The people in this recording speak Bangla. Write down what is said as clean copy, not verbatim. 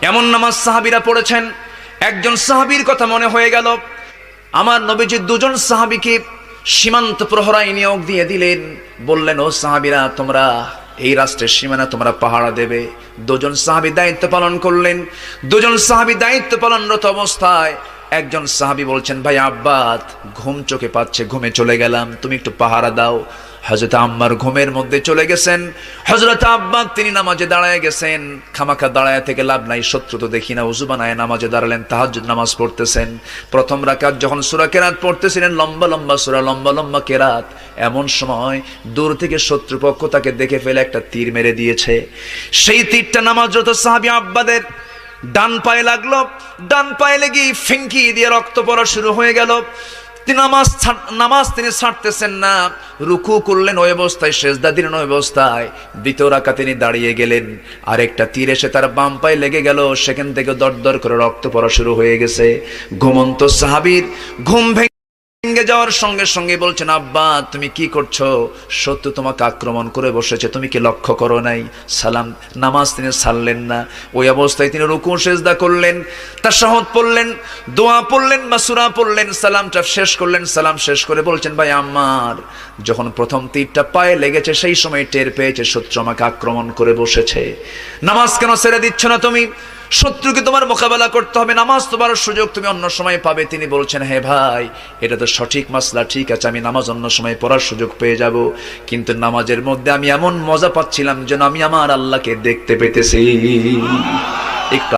এমন নামাজ সাহাবীরা পড়েছেন। একজন সাহাবীর কথা মনে হয়ে গেল, আমার নবীজি দুজন সাহাবীকে সীমান্ত প্রহরায় নিয়োগ দিয়ে দিলেন। বললেন, ও সাহাবীরা, তোমরা এই রাষ্ট্রের সীমানা তোমরা পাহারা দেবে। দুজন সাহাবী দায়িত্ব পালন করলেন। দুজন সাহাবী দায়িত্ব পালনরত অবস্থায় একজন সাহাবী বলছেন, ভাই আব্বাদ, ঘুম চোখে পাচ্ছে, ঘুমে চলে গেলাম, তুমি একটু পাহারা দাও। হযরত আম্মার ঘুমের মধ্যে চলে গেছেন। হযরত আব্বাদ তিনি নামাজে দাঁড়ায় গেছেন। খামাখা দাঁড়ায় থেকে লাভ নাই, শত্রু তো দেখি না। ওযু বানায় নামাজে দাঁড়ালেন, তাহাজ্জুদ নামাজ পড়তেছেন। প্রথম রাকাত যখন সূরা কেরাত পড়তেছিলেন, লম্বা লম্বা সূরা, লম্বা লম্বা কেরাত, এমন সময় দূর থেকে শত্রুপক্ষ তাকে দেখে ফেলে একটা তীর মেরে দিয়েছে। সেই তীরটা নামাজরত সাহাবী আব্বাদের ডান পায়ে লাগলো। ডান পায়ে লেগে ফিঙ্কি দিয়ে রক্ত পড়া শুরু হয়ে গেল। নামাজ তিনি ছাড়তেছেন না। রুকু করলেন ওই অবস্থায়, সেজদা দিলেন ওই অবস্থায়। দ্বিতীয় রাকাতে তিনি দাঁড়িয়ে গেলেন, আরেকটা তীর এসে তার বাম পায়ে লেগে গেল। সেখান থেকে দরদর করে রক্ত পড়া শুরু হয়ে গেছে। ঘুমন্ত সাহাবীর ঘুম ভেঙে যাওয়ার সঙ্গে সঙ্গে বলছেন, আব্বা তুমি কি করছো? শত্রু তোমাকে আক্রমণ করে বসেছে, তুমি কি লক্ষ্য করো নাই? সালাম, নামাজ তিনি ছাড়লেন না। ওই অবস্থায় তিনি রুকু সেজদা করলেন, তাশাহুদ পড়লেন, দোয়া পড়লেন বা সূরা পড়লেন, সালামটা শেষ করলেন। সালাম শেষ করে বলছেন, ভাই আমার যখন প্রথম তীরটা পায়ে লেগেছে সেই সময় টের পেয়েছে শত্রু আমাকে আক্রমণ করে বসেছে। নামাজ কেন ছেড়ে দিচ্ছ না তুমি? শত্রুকে তোমার মোকাবেলা করতে হবে, নামাজ তোমার সুযোগ তুমি অন্য সময় পাবে। তিনি বলছেন, হে ভাই, এটা তো সঠিক মাসলা, ঠিক আছে, আমি নামাজ অন্য সময় পড়ার সুযোগ পেয়ে যাব, কিন্তু নামাজের মধ্যে আমি এমন মজা পাচ্ছিলাম যেন আমি আমার আল্লাহকে দেখতে পেতেছি।